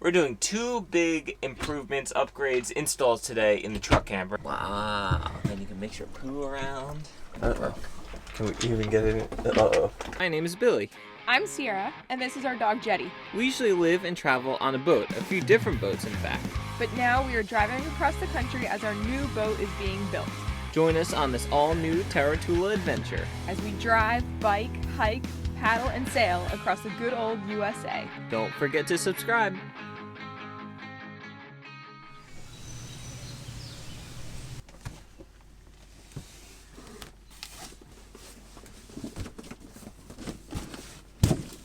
We're doing 2 big improvements, upgrades, installs today in the truck camper. Wow, then you can mix your poo around. Uh-oh. Can we even get it? Uh-oh. My name is Billy. I'm Sierra, and this is our dog Jetty. We usually live and travel on a boat, a few different boats in fact. But now we are driving across the country as our new boat is being built. Join us on this all-new Tula adventure as we drive, bike, hike, paddle, and sail across the good old USA. Don't forget to subscribe.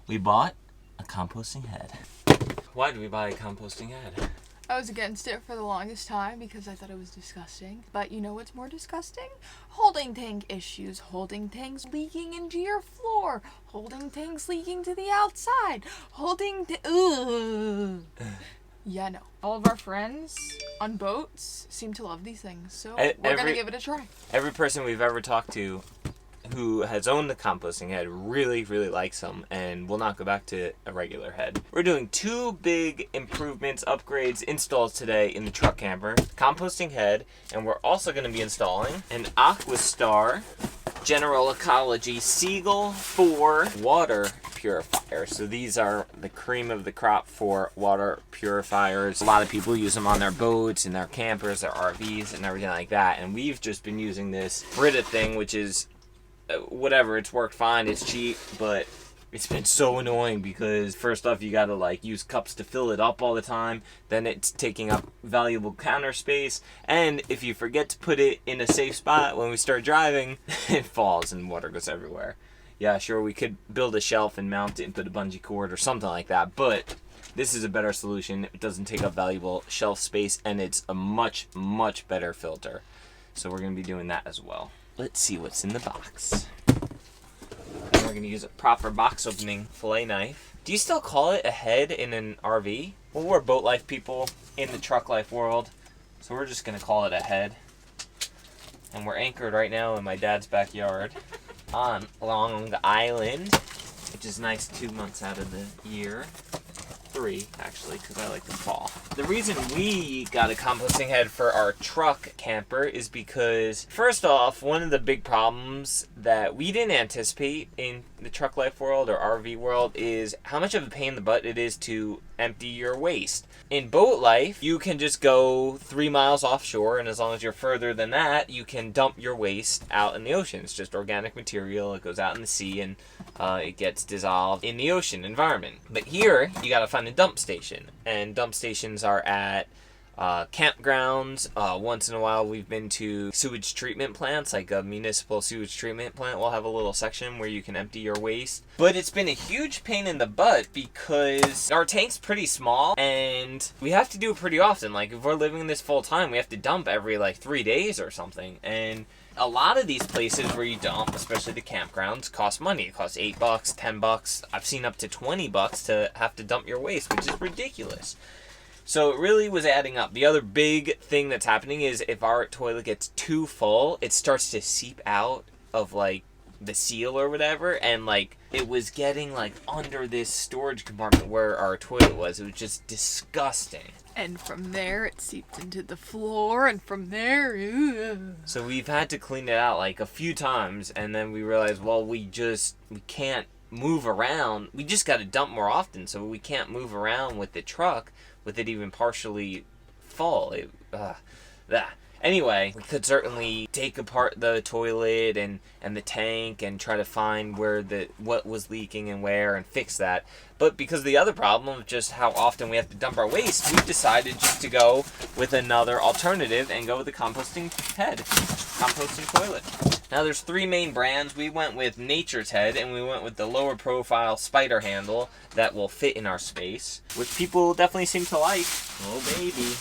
We bought a composting head. Why did we buy a composting head? I was against it for the longest time because I thought it was disgusting. But you know what's more disgusting? Holding tank issues, holding tanks leaking into your floor, holding tanks leaking to the outside, Yeah, no. All of our friends on boats seem to love these things, so we're gonna give it a try. Every person we've ever talked to who has owned the composting head really likes them and will not go back to a regular head. We're doing 2 big improvements, upgrades, installs today in the truck camper. Composting head, and we're also going to be installing an Aquastar General Ecology Seagull 4 water purifier. So these are the cream of the crop for water purifiers. A lot of people use them on their boats, in their campers, their RVs, and everything like that. And we've just been using this Brita thing, which is whatever, it's worked fine, it's cheap, but it's been so annoying because first off you gotta use cups to fill it up all the time, then it's taking up valuable counter space, and if you forget to put it in a safe spot when we start driving, it falls and water goes everywhere. Yeah, sure, we could build a shelf and mount it and put a bungee cord or something like that, but this is a better solution. It doesn't take up valuable shelf space, and it's a much better filter. So we're going to be doing that as well. Let's see what's in the box. And we're going to use a proper box opening fillet knife. Do you still call it a head in an RV? Well, we're boat life people in the truck life world, so we're just going to call it a head. And we're anchored right now in my dad's backyard on Long Island, which is nice 2 months out of the year. 3, actually, because I like the fall. The reason we got a composting head for our truck camper is because, first off, one of the big problems that we didn't anticipate in the truck life world or RV world is how much of a pain in the butt it is to empty your waste. In boat life, you can just go 3 miles offshore, and as long as you're further than that, you can dump your waste out in the ocean. It's just organic material. It goes out in the sea, and it gets dissolved in the ocean environment. But here, you gotta find a dump station, and dump stations are at campgrounds. Once in a while we've been to sewage treatment plants, like a municipal sewage treatment plant will have a little section where you can empty your waste. But it's been a huge pain in the butt because our tank's pretty small and we have to do it pretty often. Like if we're living this full time, we have to dump every 3 days or something. And a lot of these places where you dump, especially the campgrounds, cost money. It costs $8, $10. I've seen up to $20 to have to dump your waste, which is ridiculous. So it really was adding up. The other big thing that's happening is if our toilet gets too full, it starts to seep out of the seal or whatever, and it was getting under this storage compartment where our toilet was. It was just disgusting. And from there it seeped into the floor, and from there, So we've had to clean it out a few times, and then we realized, well, we can't move around. We just got to dump more often, so we can't move around with the truck with it even partially full. Anyway, we could certainly take apart the toilet and the tank and try to find what was leaking and where and fix that. But because of the other problem of just how often we have to dump our waste, we decided just to go with another alternative and go with the composting head, composting toilet. Now there's 3 main brands. We went with Nature's Head, and we went with the lower profile spider handle that will fit in our space, which people definitely seem to like. Oh baby.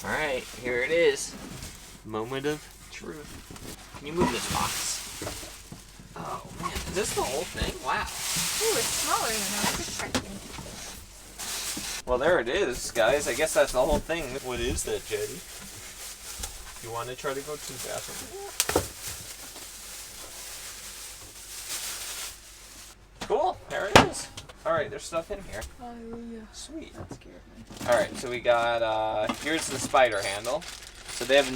Alright, here it is. Moment of truth. Can you move this box? Oh man, is this the whole thing? Wow. Ooh, it's smaller than I was expecting. Well, there it is, guys. I guess that's the whole thing. What is that, Jetty? You want to try to go to the bathroom? Cool, there it is. Alright, there's there's stuff in here. Hallelujah. Sweet. That scared me. All right, so we got here's the spider handle. So they have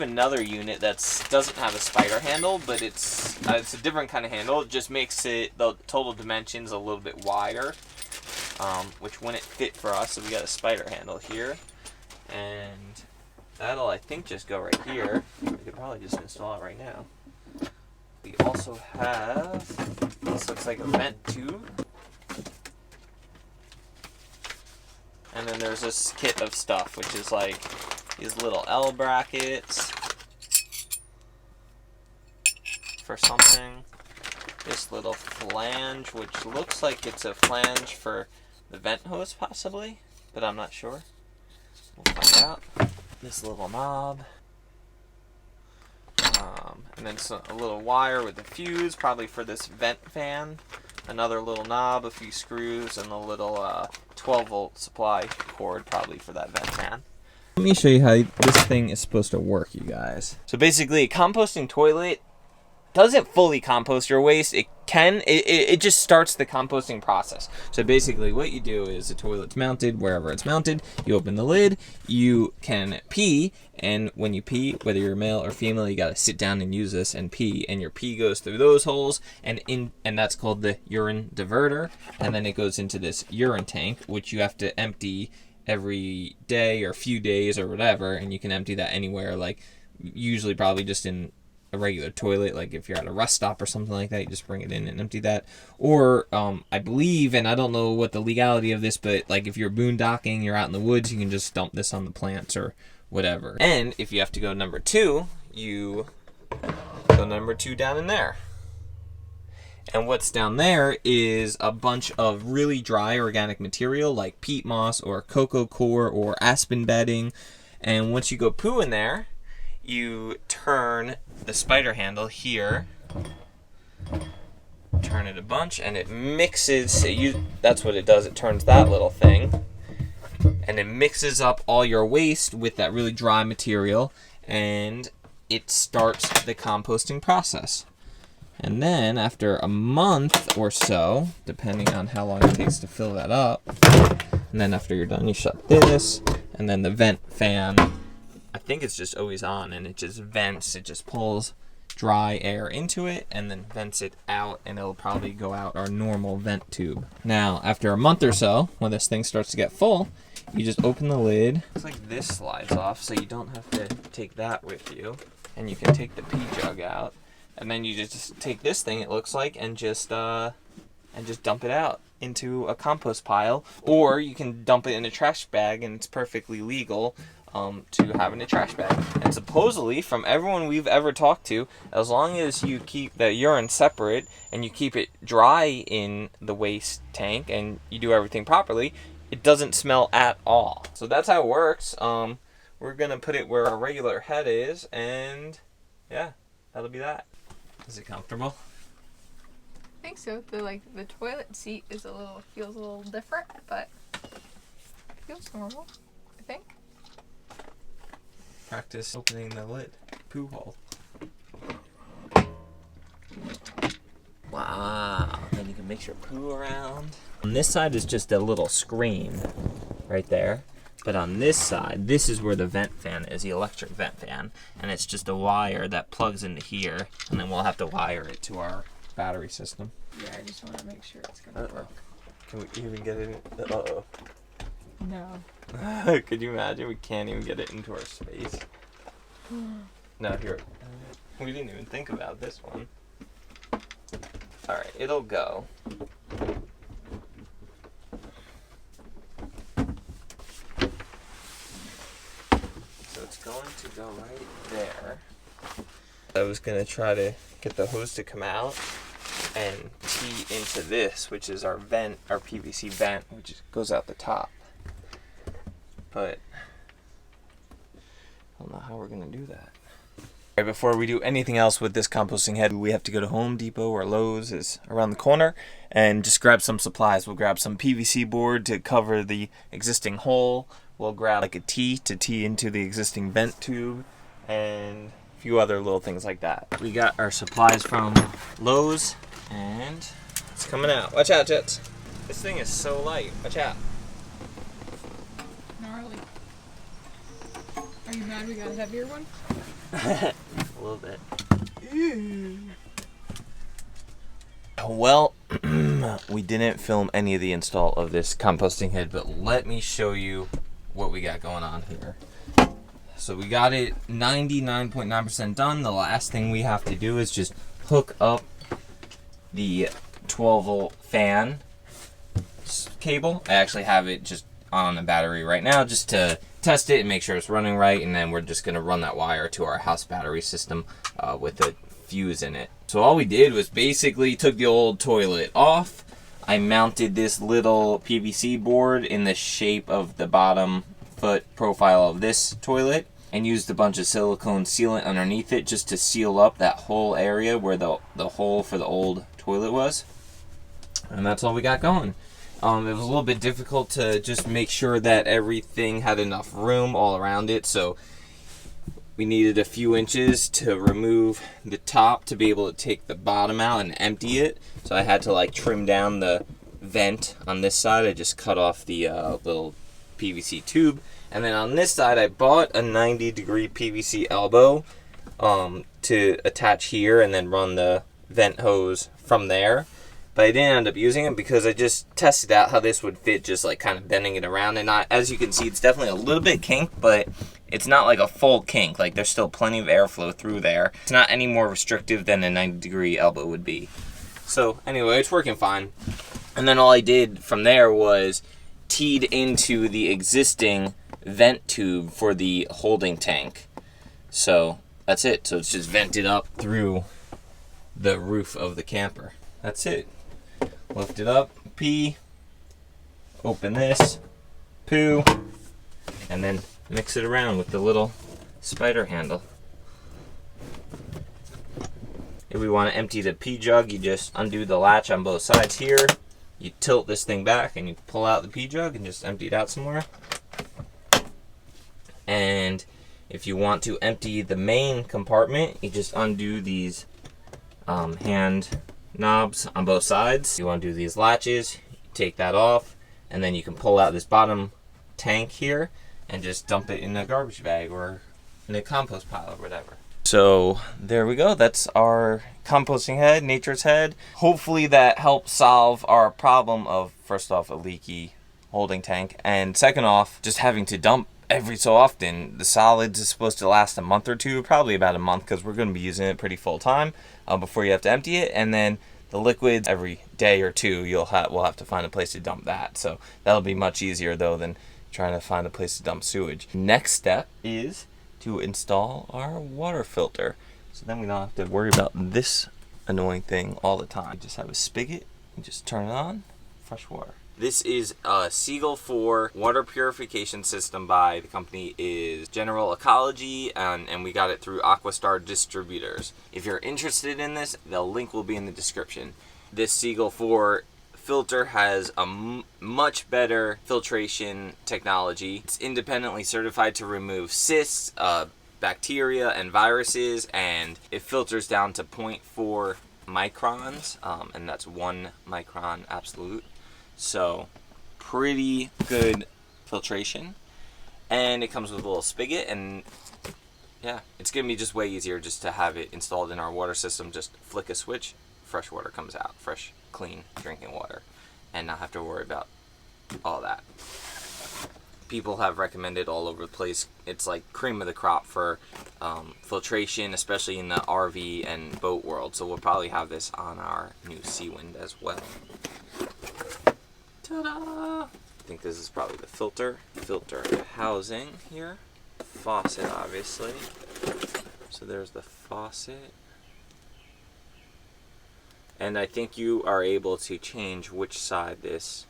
another unit that doesn't have a spider handle, but it's a different kind of handle. It just makes the total dimensions a little bit wider, which wouldn't fit for us. So we got a spider handle here, and that'll, I think, just go right here. We could probably just install it right now. We also have, this looks like a vent tube. And then there's this kit of stuff, which is like these little L brackets for something. This little flange, which looks like it's a flange for the vent hose possibly, but I'm not sure. We'll find out. This little knob. And then a little wire with a fuse, probably for this vent fan. Another little knob, a few screws, and a little 12-volt supply cord, probably for that vent fan. Let me show you how this thing is supposed to work, you guys. So basically, a composting toilet doesn't fully compost your waste. It just starts the composting process. So basically what you do is the toilet's mounted wherever it's mounted. You open the lid, you can pee, and when you pee, whether you're male or female, you gotta sit down and use this and pee, and your pee goes through those holes, and that's called the urine diverter, and then it goes into this urine tank, which you have to empty every day or few days or whatever, and you can empty that anywhere, like usually probably just in a regular toilet, like if you're at a rest stop or something like that, you just bring it in and empty that. Or I believe, and I don't know what the legality of this, but like if you're boondocking, you're out in the woods, you can just dump this on the plants or whatever. And if you have to go number 2, you go number 2 down in there. And what's down there is a bunch of really dry organic material like peat moss or cocoa core or aspen bedding. And once you go poo in there, you turn the spider handle here, turn it a bunch, and it mixes, that's what it does, it turns that little thing, and it mixes up all your waste with that really dry material, and it starts the composting process. And then after a month or so, depending on how long it takes to fill that up, and then after you're done, you shut this, and then the vent fan, I think it's just always on, and it just vents, it just pulls dry air into it and then vents it out, and it'll probably go out our normal vent tube. Now, after a month or so, when this thing starts to get full, you just open the lid. It's like this slides off, so you don't have to take that with you, and you can take the pee jug out, and then you just take this thing, it looks like, and just dump it out into a compost pile, or you can dump it in a trash bag, and it's perfectly legal to have in a trash bag. And supposedly, from everyone we've ever talked to, as long as you keep the urine separate and you keep it dry in the waste tank and you do everything properly, it doesn't smell at all. So that's how it works. We're gonna put it where our regular head is, and yeah, that'll be that. Is it comfortable? I think so. The toilet seat feels a little different, but it feels normal, I think. Practice opening the lid. Poo hole. Wow. Then you can mix your poo around. On this side is just a little screen right there. But on this side, this is where the vent fan is, the electric vent fan. And it's just a wire that plugs into here. And then we'll have to wire it to our battery system. Yeah, I just want to make sure it's going to work. Can we even get it in? Uh-oh. No. Could you imagine? We can't even get it into our space. No, here. We didn't even think about this one. Alright, it'll go. So it's going to go right there. I was going to try to get the hose to come out and tee into this, which is our vent, our PVC vent, which goes out the top. But I don't know how we're going to do that. Right, before we do anything else with this composting head, we have to go to Home Depot, or Lowe's is around the corner, and just grab some supplies. We'll grab some PVC board to cover the existing hole. We'll grab like a T to tee into the existing vent tube, and a few other little things like that. We got our supplies from Lowe's, and it's coming out. Watch out, Jets. This thing is so light. Watch out. Gnarly. Are you mad we got a heavier one? A little bit. Well, we didn't film any of the install of this composting head, but let me show you what we got going on here. So we got it 99.9% done. The last thing we have to do is just hook up the 12-volt fan cable. I actually have it just on the battery right now just to test it and make sure it's running right, and then we're just going to run that wire to our house battery system with a fuse in it. So all we did was basically took the old toilet off. I mounted this little PVC board in the shape of the bottom foot profile of this toilet and used a bunch of silicone sealant underneath it just to seal up that whole area where the hole for the old toilet was. And that's all we got going. It was a little bit difficult to just make sure that everything had enough room all around it, so we needed a few inches to remove the top to be able to take the bottom out and empty it. So I had to like trim down the vent on this side. I just cut off the little PVC tube. And then on this side, I bought a 90-degree PVC elbow to attach here and then run the vent hose from there. But I didn't end up using it because I just tested out how this would fit, just like kind of bending it around. And as you can see, it's definitely a little bit kinked, but it's not like a full kink. Like there's still plenty of airflow through there. It's not any more restrictive than a 90-degree elbow would be. So anyway, it's working fine. And then all I did from there was teed into the existing vent tube for the holding tank. So that's it. So it's just vented up through the roof of the camper. That's it. Lift it up, pee, open this, poo, and then mix it around with the little spider handle. If we want to empty the pee jug, you just undo the latch on both sides here. You tilt this thing back and you pull out the pee jug and just empty it out somewhere. And if you want to empty the main compartment, you just undo these hand knobs on both sides. You want to do these latches, take that off, and then you can pull out this bottom tank here and just dump it in a garbage bag or in a compost pile or whatever. So there we go. That's our composting head, nature's head. Hopefully that helps solve our problem of, first off, a leaky holding tank, and second off, just having to dump every so often. The solids is supposed to last a month or two, probably about a month, because we're going to be using it pretty full time before you have to empty it. And then the liquids, every day or two, we'll have to find a place to dump that. So that'll be much easier though than trying to find a place to dump sewage. Next step is to install our water filter. So then we don't have to worry about this annoying thing all the time. You just have a spigot, you just turn it on, fresh water. This is a Seagull 4 water purification system by the company is General Ecology, and we got it through Aquastar Distributors. If you're interested in this, the link will be in the description. This Seagull 4 filter has a much better filtration technology. It's independently certified to remove cysts, bacteria, and viruses, and it filters down to 0.4 microns, and that's 1 micron absolute. So pretty good filtration, and it comes with a little spigot, and yeah, it's gonna be just way easier just to have it installed in our water system. Just flick a switch, fresh water comes out, fresh, clean drinking water, and not have to worry about all that. People have recommended all over the place. It's like cream of the crop for filtration, especially in the RV and boat world. So we'll probably have this on our new Seawind as well. Ta-da! I think this is probably the filter housing here. Faucet, obviously. So there's the faucet. And I think you are able to change which side this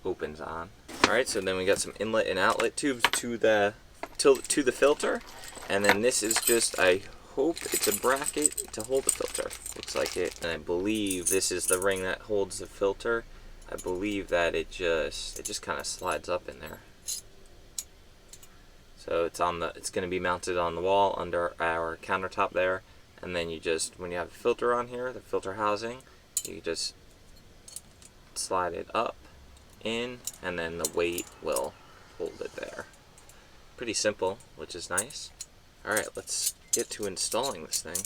opens on. Alright, so then we got some inlet and outlet tubes to the filter. And then this is just, I hope it's a bracket to hold the filter. Looks like it. And I believe this is the ring that holds the filter. I believe that it just kind of slides up in there. So it's going to be mounted on the wall under our countertop there, and then you just, when you have the filter on here, the filter housing, you just slide it up, in, and then the weight will hold it there. Pretty simple, which is nice. Alright, let's get to installing this thing.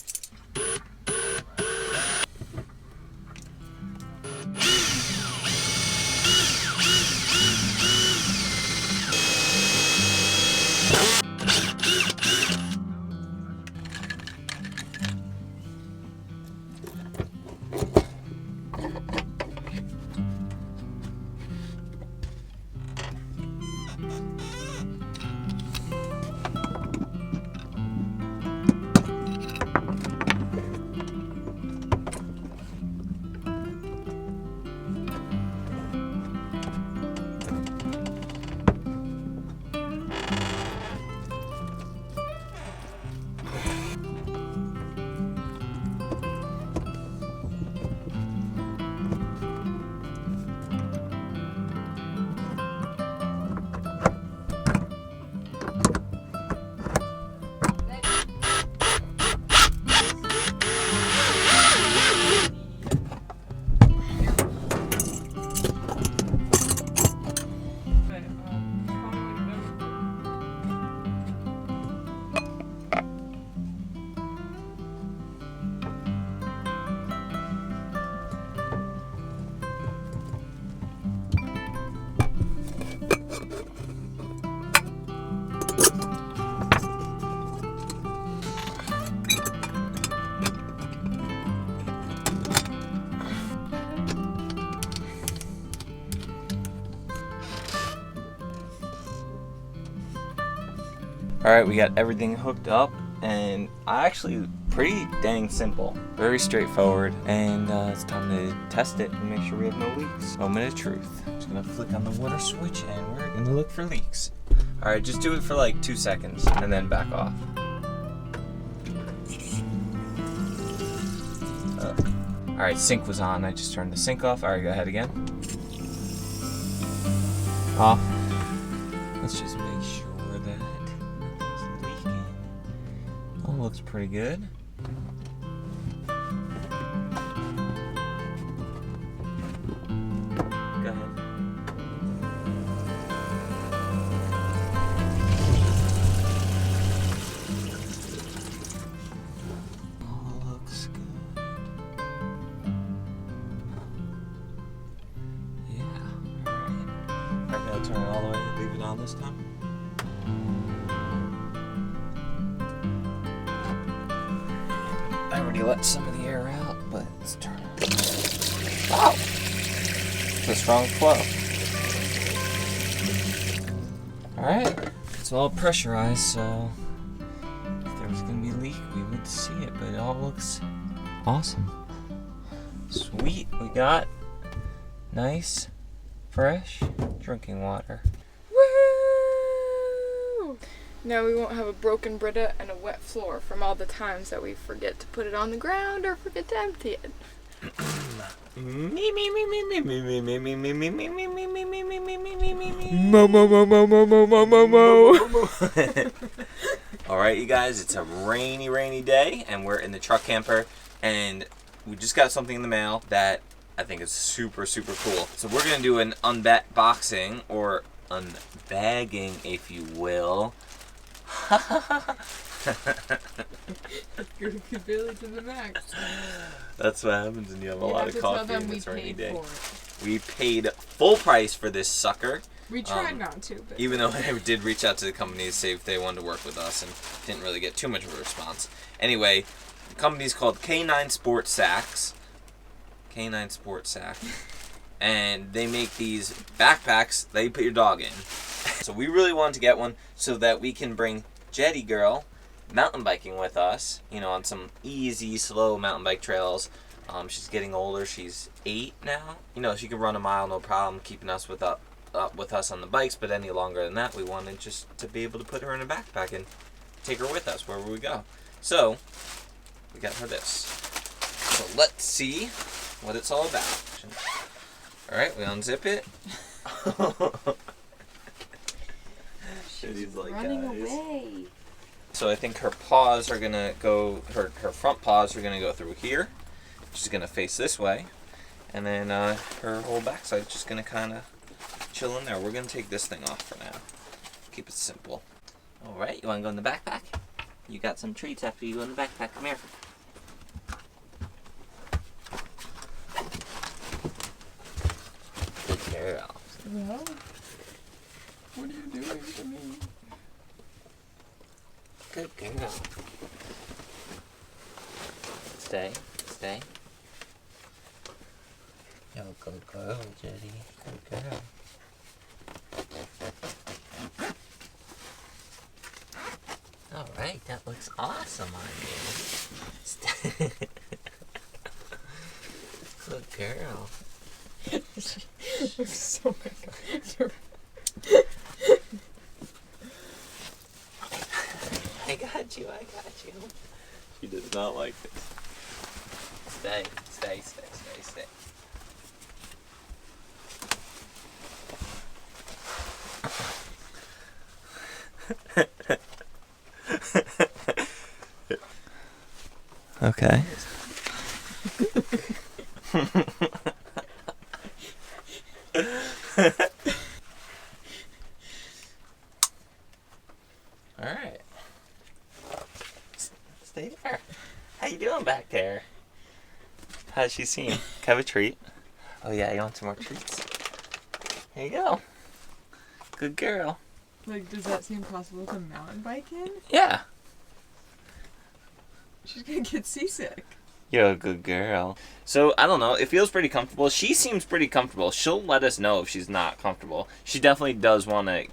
Alright, we got everything hooked up, and actually pretty dang simple. Very straightforward, and it's time to test it and make sure we have no leaks. Moment of truth. I'm just gonna flick on the water switch and we're gonna look for leaks. Alright, just do it for like 2 seconds and then back off. Alright, sink was on. I just turned the sink off. Alright, go ahead again. Off. Let's just make sure that nothing's leaking. Oh, looks pretty good. Go ahead. Oh, looks good. Yeah, alright. I'm gonna turn it all the way and leave it on this time. I already let some of the air out, but let's turn it. Wow! It's a strong flow. Alright, it's all pressurized, so if there was gonna be a leak, we would see it, but it all looks awesome. Sweet, we got nice, fresh drinking water. Woo! Now we won't have a broken Brita and a wet floor from all the times that we forget to put it on the ground or forget to empty it. Alright, you guys, it's a rainy day, and we're in the truck camper, and we just got something in the mail that I think is super cool. So we're going to do an unboxing, or unbagging, if you will. You're really to the max. That's what happens when you have a lot of coffee and it's a rainy day. For it. We paid full price for this sucker. We tried not to, but even though I did reach out to the company to see if they wanted to work with us, and didn't really get too much of a response. Anyway, the company's called K9 Sport Sacks. K9 Sport Sack. And they make these backpacks that you put your dog in. So we really wanted to get one so that we can bring Jetty Girl mountain biking with us, you know, on some easy, slow mountain bike trails. She's getting older. She's 8 now. You know, she can run a mile, no problem, keeping us with us on the bikes. But any longer than that, we wanted just to be able to put her in a backpack and take her with us wherever we go. So we got her this. So let's see what it's all about. All right, we unzip it. she's like, running away. So I think her paws are gonna go. Her front paws are gonna go through here. She's gonna face this way, And then her whole backside just gonna kind of chill in there. We're gonna take this thing off for now. Keep it simple. All right, you wanna go in the backpack? You got some treats after you go in the backpack. Come here. Good girl. Well, what are you doing to me? Good girl. Stay. Yo, good girl, Jetty. Good girl. All right, that looks awesome on you. Good girl. She looks so bad. I got you. She does not like this. Stay. Okay. All right. Stay there. How you doing back there? How's she seem? Have a treat. Oh yeah, you want some more treats? Here you go. Good girl. Like, does that seem possible to mountain bike in? Yeah. She's gonna get seasick. You're a good girl. So, I don't know. It feels pretty comfortable. She seems pretty comfortable. She'll let us know if she's not comfortable. She definitely does want to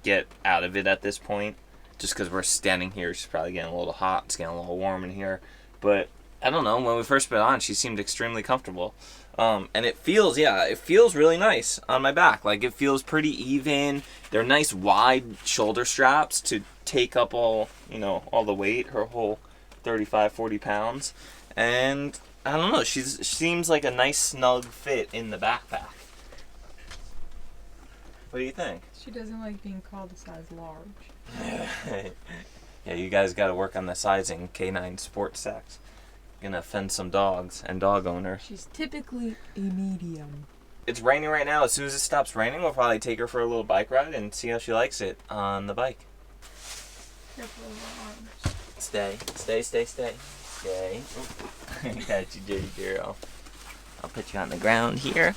get out of it at this point. Just because we're standing here, she's probably getting a little hot. It's getting a little warm in here. But, I don't know. When we first put it on, she seemed extremely comfortable. And it feels really nice on my back. Like, it feels pretty even. They're nice wide shoulder straps to take up all the weight, her whole 35, 40 pounds. And I don't know, she seems like a nice snug fit in the backpack. What do you think? She doesn't like being called a size large. Yeah, you guys got to work on the sizing. Canine sports sex. Gonna offend some dogs and dog owners. She's typically a medium. It's raining right now. As soon as it stops raining, we'll probably take her for a little bike ride and see how she likes it on the bike. Careful of her arms. Stay. I got you, dirty girl. I'll put you on the ground here.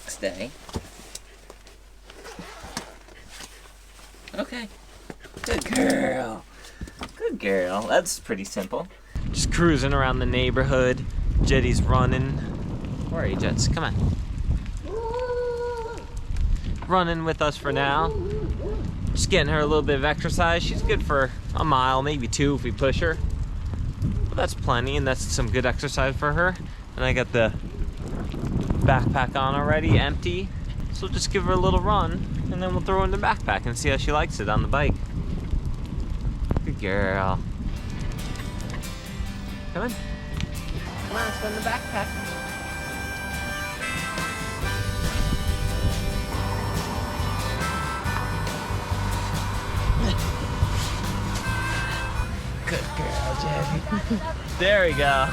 Stay. Okay. Good girl. That's pretty simple. Just cruising around the neighborhood. Jetty's running. Where are you, Jets? Come on. Running with us for now. Just getting her a little bit of exercise. She's good for a mile, maybe 2 if we push her. But that's plenty, and that's some good exercise for her. And I got the backpack on already, empty. So we'll just give her a little run, and then we'll throw her in the backpack and see how she likes it on the bike. Good girl. Come on. Come on, let's go in the backpack. Good girl, Jabby. There we go.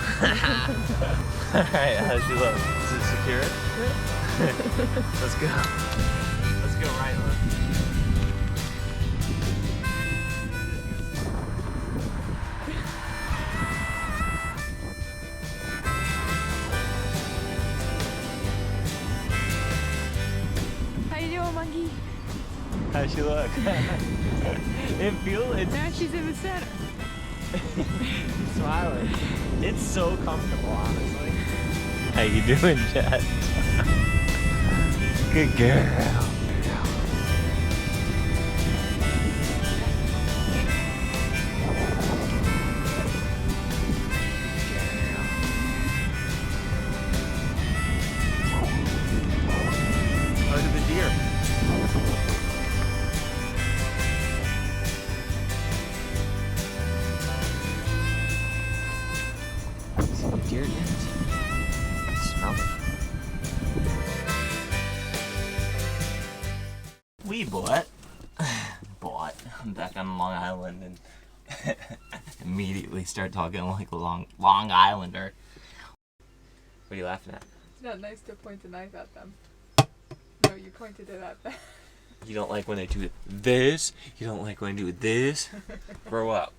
Alright, how's she look? Is it secure? Let's go. Let's go right, look. How you doing, monkey? How's she look? Now she's in the center. Smiling. It's so comfortable, honestly. How you doing, Jet? Good girl. Look at the deer. See the deer yet? Smell it. We bought. I'm back on Long Island and immediately start talking like a Long Islander. What are you laughing at? It's not nice to point a knife at them. No, you pointed it at them. You don't like when I do this? You don't like when I do this? Grow up.